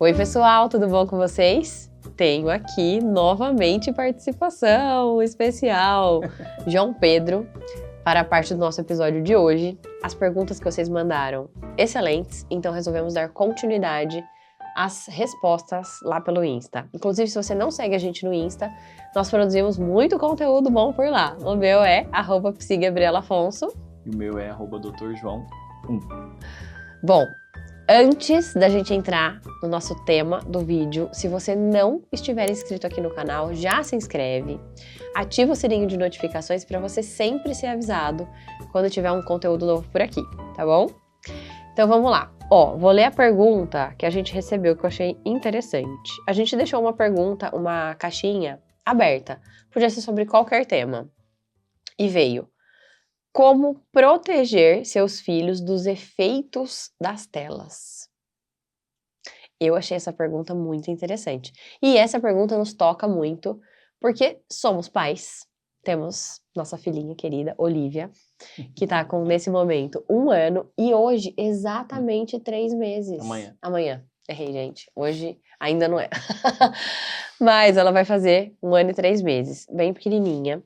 Oi pessoal, tudo bom com vocês? Tenho aqui novamente participação especial, João Pedro, para a parte do nosso episódio de hoje. As perguntas que vocês mandaram, excelentes, então resolvemos dar continuidade às respostas lá pelo Insta. Inclusive, se você não segue a gente no Insta, nós produzimos muito conteúdo bom por lá. O meu é @psigabrielafonso. E o meu é @doutorjoão1. Bom, antes da gente entrar no nosso tema do vídeo, se você não estiver inscrito aqui no canal, já se inscreve, ativa o sininho de notificações para você sempre ser avisado quando tiver um conteúdo novo por aqui, tá bom? Então vamos lá. Vou ler a pergunta que a gente recebeu, que eu achei interessante. A gente deixou uma pergunta, uma caixinha aberta, podia ser sobre qualquer tema, e veio: como proteger seus filhos dos efeitos das telas? Eu achei essa pergunta muito interessante. E essa pergunta nos toca muito, porque somos pais. Temos nossa filhinha querida, Olivia, que tá com, nesse momento, 1 ano e hoje, exatamente 3 meses. Amanhã. Errei, gente. Hoje ainda não é. Mas ela vai fazer 1 ano e 3 meses, bem pequenininha.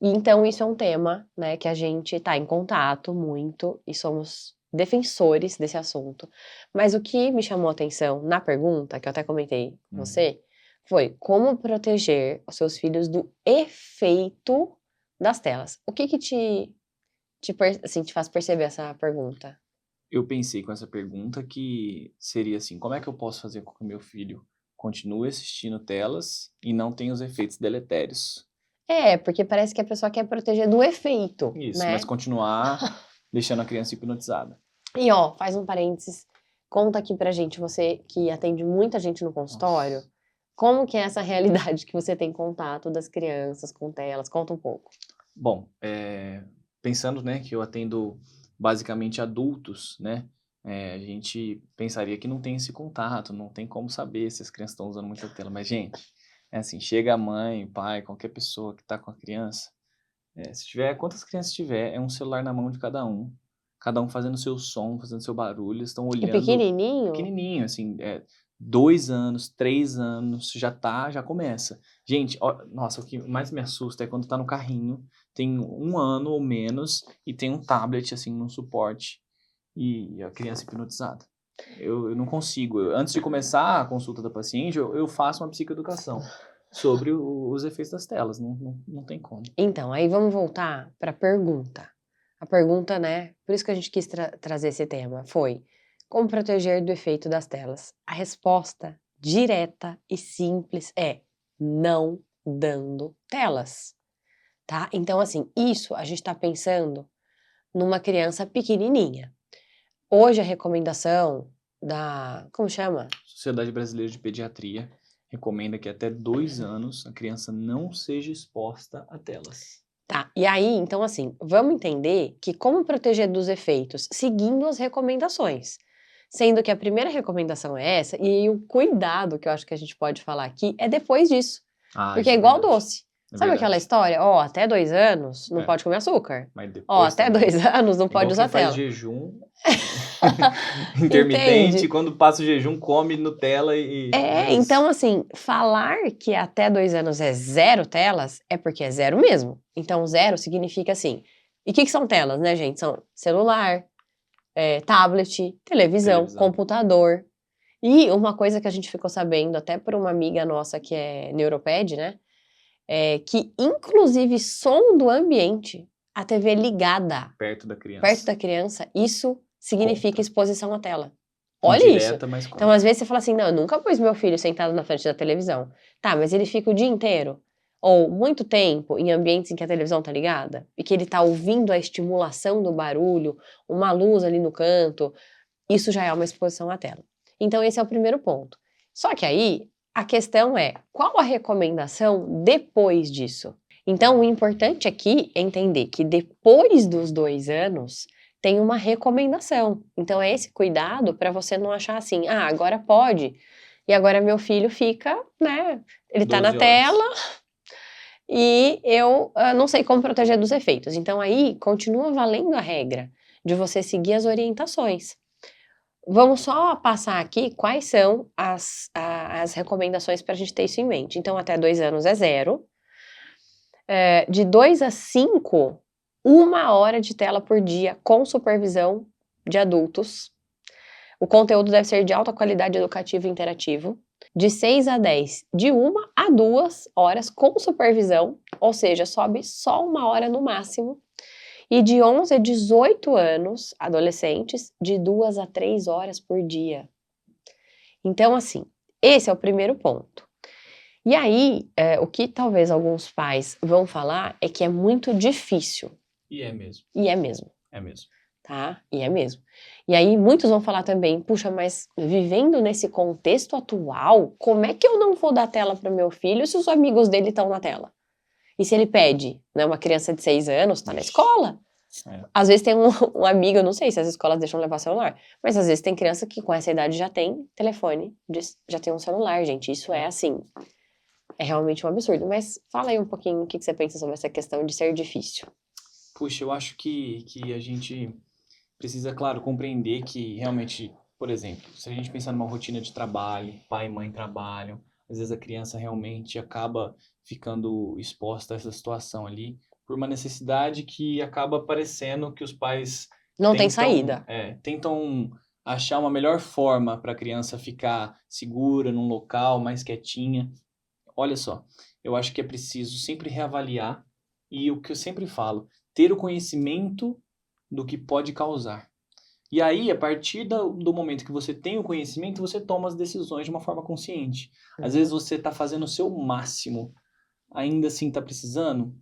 E então isso é um tema, né, que a gente tá em contato muito e somos defensores desse assunto. Mas o que me chamou a atenção na pergunta, que eu até comentei com você, foi como proteger os seus filhos do efeito das telas. O que te faz perceber essa pergunta? Eu pensei com essa pergunta que seria assim, como é que eu posso fazer com que o meu filho continue assistindo telas e não tenha os efeitos deletérios? Porque parece que a pessoa quer proteger do efeito, Isso, né? mas continuar deixando a criança hipnotizada. E faz um parênteses, conta aqui pra gente, você que atende muita gente no consultório, Nossa. Como que é essa realidade que você tem contato das crianças com telas? Conta um pouco. Bom, pensando, né, que eu atendo basicamente adultos, né, a gente pensaria que não tem esse contato, não tem como saber se as crianças estão usando muita tela, mas, gente, é assim, chega a mãe, pai, qualquer pessoa que está com a criança, se tiver, quantas crianças tiver, é um celular na mão de cada um fazendo seu som, fazendo seu barulho, eles estão olhando... E pequenininho? Pequenininho, assim, 2 anos, 3 anos, já começa. Gente, nossa, o que mais me assusta é quando tá no carrinho, tem 1 ano ou menos, e tem um tablet, assim, no suporte, e a criança hipnotizada. Eu não consigo. Antes de começar a consulta da paciente, eu faço uma psicoeducação sobre os efeitos das telas, não tem como. Então, aí vamos voltar para a pergunta. A pergunta, né, por isso que a gente quis trazer esse tema, foi: como proteger do efeito das telas? A resposta direta e simples é: não dando telas, tá? Então, assim, isso a gente tá pensando numa criança pequenininha. Hoje a recomendação como chama? Sociedade Brasileira de Pediatria recomenda que até 2 anos a criança não seja exposta a telas. Tá, e aí, então assim, vamos entender que como proteger dos efeitos, seguindo as recomendações. Sendo que a primeira recomendação é essa, e aí o cuidado que eu acho que a gente pode falar aqui é depois disso. Porque é igual doce. Sabe aquela história? Até 2 anos não pode comer açúcar. Mas depois Até 2 anos não pode usar tela. Faz jejum intermitente, Entende? quando passa o jejum, come Nutella e... Então assim, falar que até 2 anos é 0 telas, é porque é 0 mesmo. Então 0 significa assim... E o que são telas, né, gente? São celular, tablet, televisão, computador. E uma coisa que a gente ficou sabendo, até por uma amiga nossa que é neuroped, né? Que inclusive som do ambiente, a TV ligada perto da criança, isso significa exposição à tela. Olha indireta, isso. Mas então, às vezes você fala assim, não, eu nunca pus meu filho sentado na frente da televisão. Tá, mas ele fica o dia inteiro, ou muito tempo, em ambientes em que a televisão tá ligada, e que ele tá ouvindo a estimulação do barulho, uma luz ali no canto, isso já é uma exposição à tela. Então, esse é o primeiro ponto. Só que aí, a questão é, qual a recomendação depois disso? Então, o importante aqui é entender que depois dos 2 anos, tem uma recomendação. Então, é esse cuidado para você não achar assim, agora pode, e agora meu filho fica, né, ele tá na tela e eu não sei como proteger dos efeitos. Então, aí, continua valendo a regra de você seguir as orientações. Vamos só passar aqui quais são as recomendações para a gente ter isso em mente. Então, até 2 anos é 0. De 2 a 5, 1 hora de tela por dia com supervisão de adultos. O conteúdo deve ser de alta qualidade educativo e interativo. De 6 a 10, de 1 a 2 horas com supervisão, ou seja, sobe só 1 hora no máximo. E de 11 a 18 anos, adolescentes, de 2 a 3 horas por dia. Então, assim, esse é o primeiro ponto. E aí, o que talvez alguns pais vão falar é que é muito difícil. E é mesmo. E é mesmo. É mesmo. Tá? E é mesmo. E aí, muitos vão falar também, puxa, mas vivendo nesse contexto atual, como é que eu não vou dar tela para meu filho se os amigos dele estão na tela? E se ele pede, né, uma criança de 6 anos, tá na escola. Às vezes tem um amigo, eu não sei se as escolas deixam levar celular, mas às vezes tem criança que com essa idade já tem telefone, já tem um celular, gente. Isso é assim, é realmente um absurdo. Mas fala aí um pouquinho o que você pensa sobre essa questão de ser difícil. Puxa, eu acho que a gente precisa, claro, compreender que realmente, por exemplo, se a gente pensar numa rotina de trabalho, pai e mãe trabalham, às vezes a criança realmente acaba ficando exposta a essa situação ali por uma necessidade que acaba parecendo que os pais Não tem saída. tentam achar uma melhor forma para a criança ficar segura num local, mais quietinha. Olha só, eu acho que é preciso sempre reavaliar e o que eu sempre falo, ter o conhecimento do que pode causar. E aí, a partir do momento que você tem o conhecimento, você toma as decisões de uma forma consciente. Às vezes você está fazendo o seu máximo, ainda assim está precisando,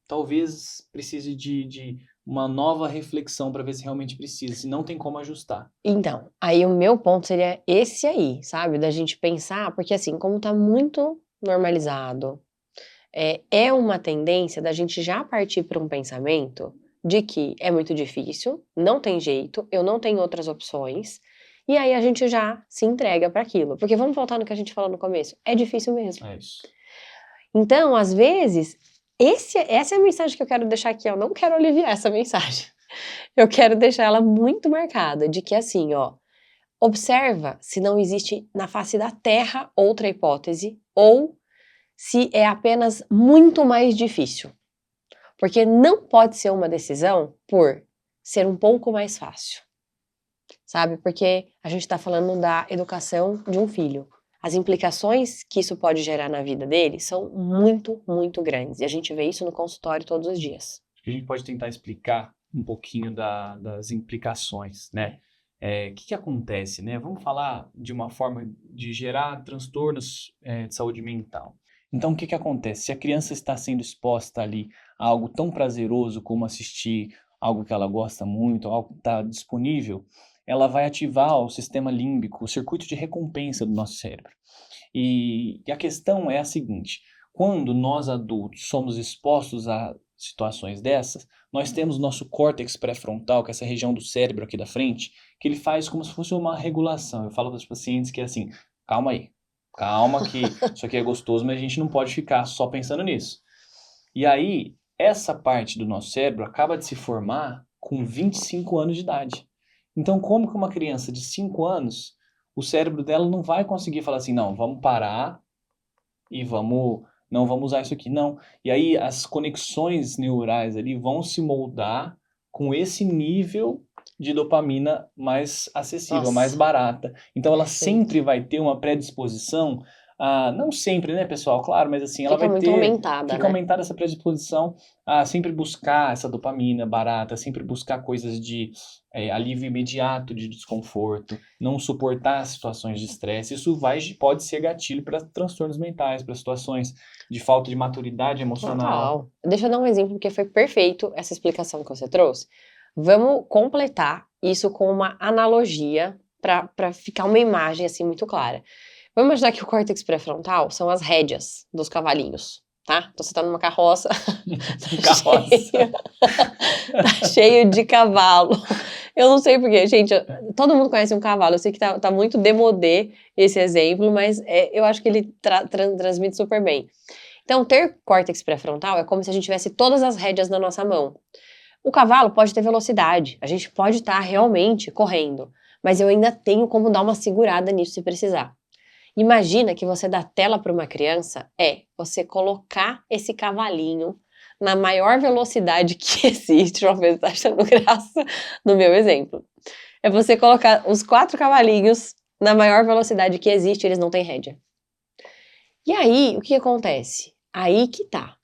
talvez precise de uma nova reflexão para ver se realmente precisa, se não tem como ajustar. Então, aí o meu ponto seria esse aí, sabe? Da gente pensar, porque assim, como tá muito normalizado, é uma tendência da gente já partir para um pensamento de que é muito difícil, não tem jeito, eu não tenho outras opções, e aí a gente já se entrega para aquilo. Porque vamos voltar no que a gente falou no começo, é difícil mesmo. É isso. Então, às vezes, essa é a mensagem que eu quero deixar aqui, eu não quero aliviar essa mensagem. Eu quero deixar ela muito marcada, de que assim, ó, observa se não existe na face da Terra outra hipótese, ou se é apenas muito mais difícil. Porque não pode ser uma decisão por ser um pouco mais fácil, sabe? Porque a gente está falando da educação de um filho. As implicações que isso pode gerar na vida dele são muito, muito grandes. E a gente vê isso no consultório todos os dias. A gente pode tentar explicar um pouquinho das implicações, né? O que acontece, né? Vamos falar de uma forma de gerar transtornos de saúde mental. Então, o que acontece? Se a criança está sendo exposta ali a algo tão prazeroso como assistir algo que ela gosta muito, algo que está disponível, ela vai ativar o sistema límbico, o circuito de recompensa do nosso cérebro. E a questão é a seguinte: quando nós adultos somos expostos a situações dessas, nós temos nosso córtex pré-frontal, que é essa região do cérebro aqui da frente, que ele faz como se fosse uma regulação. Eu falo para os pacientes que é assim, calma aí, calma que isso aqui é gostoso, mas a gente não pode ficar só pensando nisso. E aí, essa parte do nosso cérebro acaba de se formar com 25 anos de idade. Então, como que uma criança de 5 anos, o cérebro dela não vai conseguir falar assim, não, vamos parar e não vamos usar isso aqui, não. E aí, as conexões neurais ali vão se moldar com esse nível de dopamina mais acessível, Nossa. mais barata. Então ela Perfeito. sempre vai ter uma predisposição não sempre, né, pessoal? Claro, mas assim, ela Fica vai muito ter... aumentada, Fica né? aumentada essa predisposição a sempre buscar essa dopamina barata, sempre buscar coisas de alívio imediato de desconforto, não suportar situações de estresse. Isso pode ser gatilho para transtornos mentais, para situações de falta de maturidade emocional. Total. Deixa eu dar um exemplo, porque foi perfeito essa explicação que você trouxe. Vamos completar isso com uma analogia para ficar uma imagem assim muito clara. Vamos imaginar que o córtex pré-frontal são as rédeas dos cavalinhos, tá? Então você tá numa carroça, tá cheio de cavalo. Eu não sei porquê, gente, todo mundo conhece um cavalo, eu sei que tá muito démodé esse exemplo, mas eu acho que ele transmite super bem. Então, ter córtex pré-frontal é como se a gente tivesse todas as rédeas na nossa mão. O cavalo pode ter velocidade, a gente pode estar realmente correndo, mas eu ainda tenho como dar uma segurada nisso se precisar. Imagina que você dá tela para uma criança você colocar esse cavalinho na maior velocidade que existe. João Pedro tá achando graça no meu exemplo. É você colocar os 4 cavalinhos na maior velocidade que existe, eles não têm rédea. E aí, o que acontece? Aí que tá.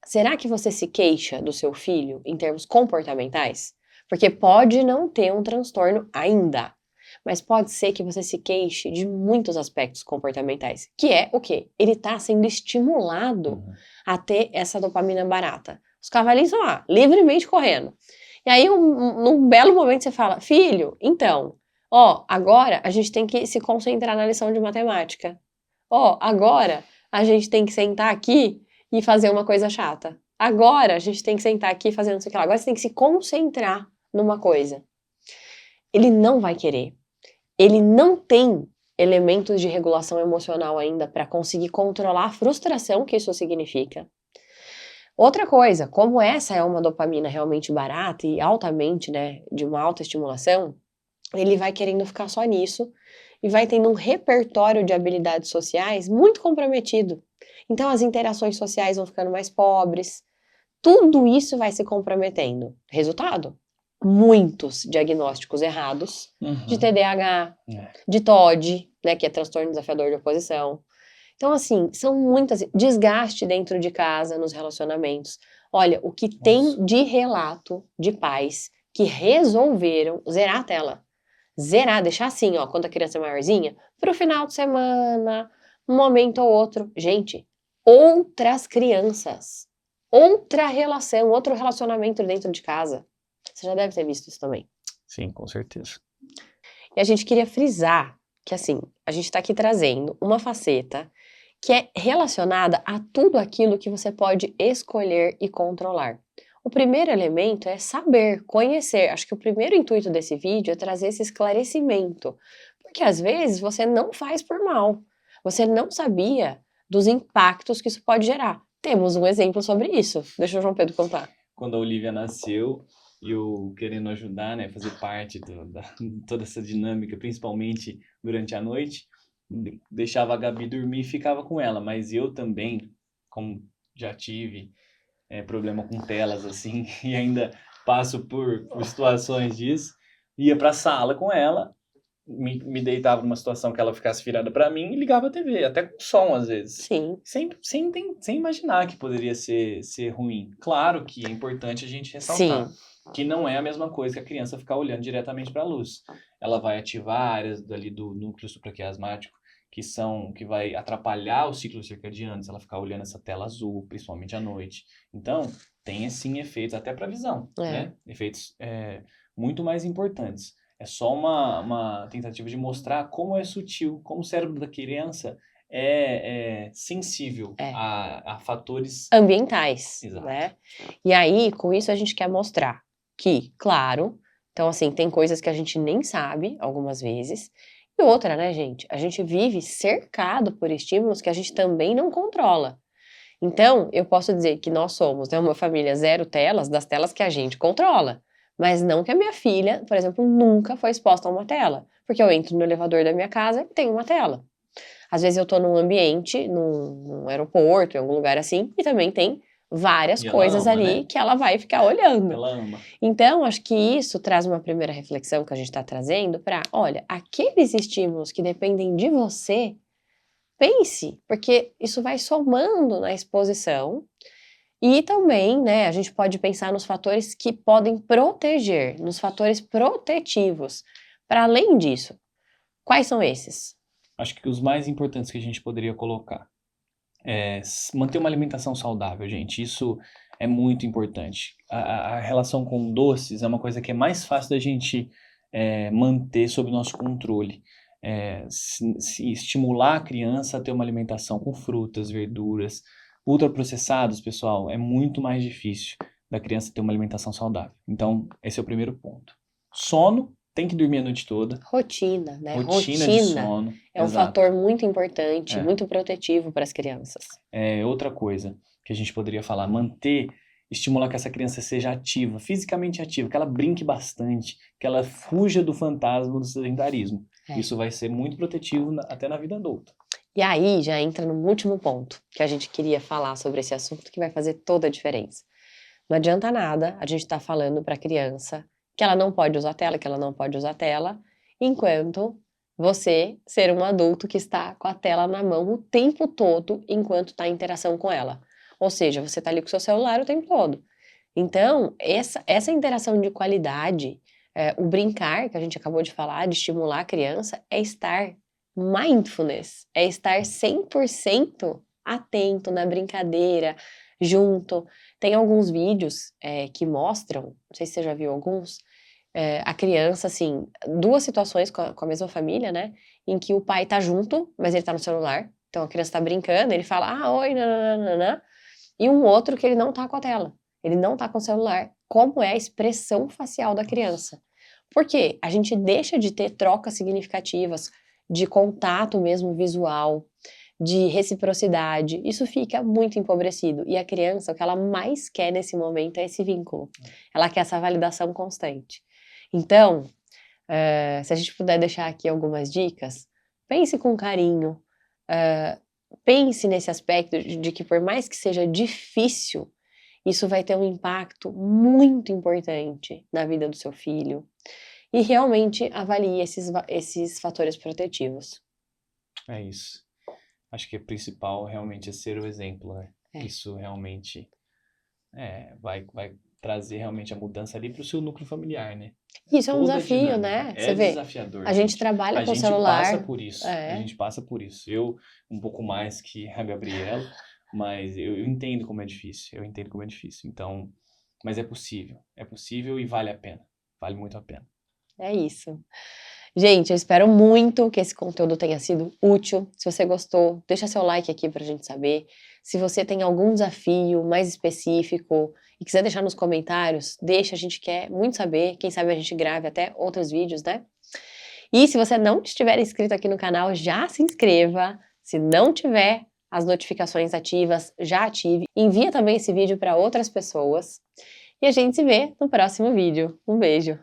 Será que você se queixa do seu filho em termos comportamentais? Porque pode não ter um transtorno ainda, mas pode ser que você se queixe de muitos aspectos comportamentais, que é o quê? Ele tá sendo estimulado a ter essa dopamina barata. Os cavalinhos estão lá, livremente correndo. E aí, num belo momento, você fala, filho, então, agora a gente tem que se concentrar na lição de matemática. Agora a gente tem que sentar aqui e fazer uma coisa chata. Agora a gente tem que sentar aqui e fazer não sei o que lá. Agora você tem que se concentrar numa coisa. Ele não vai querer. Ele não tem elementos de regulação emocional ainda para conseguir controlar a frustração que isso significa. Outra coisa, como essa é uma dopamina realmente barata e altamente, né, de uma alta estimulação, ele vai querendo ficar só nisso e vai tendo um repertório de habilidades sociais muito comprometido. Então as interações sociais vão ficando mais pobres. Tudo isso vai se comprometendo. Resultado? Muitos diagnósticos errados de TDAH, de TOD, né, que é transtorno desafiador de oposição. Então, assim, são muitas... Desgaste dentro de casa, nos relacionamentos. Olha, o que tem de relato de pais que resolveram zerar a tela. Zerar, deixar assim, quando a criança é maiorzinha, pro final de semana, um momento ou outro. Gente, outras crianças, outra relação, outro relacionamento dentro de casa. Você já deve ter visto isso também. Sim, com certeza. E a gente queria frisar que, assim, a gente tá aqui trazendo uma faceta que é relacionada a tudo aquilo que você pode escolher e controlar. O primeiro elemento é saber, conhecer. Acho que o primeiro intuito desse vídeo é trazer esse esclarecimento. Porque às vezes você não faz por mal. Você não sabia dos impactos que isso pode gerar. Temos um exemplo sobre isso. Deixa o João Pedro contar. Quando a Olivia nasceu, eu querendo ajudar, né, fazer parte toda essa dinâmica, principalmente durante a noite, deixava a Gabi dormir e ficava com ela. Mas eu também, como já tive problema com telas, assim, e ainda passo por situações disso, ia pra sala com ela, me deitava numa situação que ela ficasse virada pra mim e ligava a TV, até com som às vezes. Sim. Sem imaginar que poderia ser ruim. Claro que é importante a gente ressaltar. Sim. Que não é a mesma coisa que a criança ficar olhando diretamente para a luz. Ela vai ativar áreas ali do núcleo supraquiasmático que vai atrapalhar o ciclo circadiano se ela ficar olhando essa tela azul, principalmente à noite. Então, tem sim efeitos até para a visão, né? Efeitos muito mais importantes. É só uma tentativa de mostrar como é sutil, como o cérebro da criança é sensível a fatores ambientais, Exato. Né? E aí, com isso, a gente quer mostrar que, claro, então assim, tem coisas que a gente nem sabe, algumas vezes, e outra, né, gente? A gente vive cercado por estímulos que a gente também não controla. Então, eu posso dizer que nós somos, né, uma família 0 telas, das telas que a gente controla. Mas não que a minha filha, por exemplo, nunca foi exposta a uma tela. Porque eu entro no elevador da minha casa e tem uma tela. Às vezes eu tô num ambiente, num aeroporto, em algum lugar assim, e também tem várias coisas ali, né, que ela vai ficar olhando. Ela ama. Então, acho que isso traz uma primeira reflexão que a gente está trazendo para, olha, aqueles estímulos que dependem de você, pense, porque isso vai somando na exposição. E também, né, a gente pode pensar nos fatores que podem proteger, nos fatores protetivos. Para além disso, quais são esses? Acho que os mais importantes que a gente poderia colocar é manter uma alimentação saudável, gente. Isso é muito importante. A relação com doces é uma coisa que é mais fácil da gente manter sob nosso controle. Se estimular a criança a ter uma alimentação com frutas, verduras, ultraprocessados, pessoal, é muito mais difícil da criança ter uma alimentação saudável. Então, esse é o primeiro ponto. Sono, tem que dormir a noite toda. Rotina, né? Rotina de sono. É um exato. fator muito importante, muito protetivo para as crianças. Outra coisa que a gente poderia falar, manter estimular que essa criança seja ativa, fisicamente ativa, que ela brinque bastante, que ela fuja do fantasma do sedentarismo. Isso vai ser muito protetivo até na vida adulta. E aí já entra no último ponto que a gente queria falar sobre esse assunto, que vai fazer toda a diferença. Não adianta nada a gente estar falando para a criança que ela não pode usar tela, que ela não pode usar tela, enquanto você ser um adulto que está com a tela na mão o tempo todo enquanto está em interação com ela. Ou seja, você está ali com o seu celular o tempo todo. Então, essa interação de qualidade, o brincar, que a gente acabou de falar, de estimular a criança, é estar mindfulness, é estar 100% atento na brincadeira, junto. Tem alguns vídeos que mostram, não sei se você já viu alguns, a criança, assim, duas situações com a mesma família, né? Em que o pai tá junto, mas ele tá no celular. Então a criança tá brincando, ele fala, oi, nananana. E um outro que ele não tá com a tela, ele não tá com o celular. Como é a expressão facial da criança? Porque a gente deixa de ter trocas significativas, de contato mesmo visual, de reciprocidade, isso fica muito empobrecido. E a criança, o que ela mais quer nesse momento é esse vínculo. Ela quer essa validação constante. Então, se a gente puder deixar aqui algumas dicas, pense com carinho, pense nesse aspecto de que por mais que seja difícil, isso vai ter um impacto muito importante na vida do seu filho. E realmente avalie esses fatores protetivos. É isso. Acho que o principal realmente é ser o exemplo, né? Isso realmente vai trazer realmente a mudança ali para o seu núcleo familiar, né? Isso é um desafio, né? É desafiador. A gente trabalha com o celular. A gente passa por isso. A gente passa por isso. Eu, um pouco mais que a Gabriela, mas eu entendo como é difícil. Eu entendo como é difícil. Então, mas é possível. É possível e vale a pena. Vale muito a pena. É isso. Gente, eu espero muito que esse conteúdo tenha sido útil. Se você gostou, deixa seu like aqui pra gente saber. Se você tem algum desafio mais específico e quiser deixar nos comentários, deixa, a gente quer muito saber. Quem sabe a gente grave até outros vídeos, né? E se você não estiver inscrito aqui no canal, já se inscreva. Se não tiver as notificações ativas, já ative. Envia também esse vídeo para outras pessoas. E a gente se vê no próximo vídeo. Um beijo!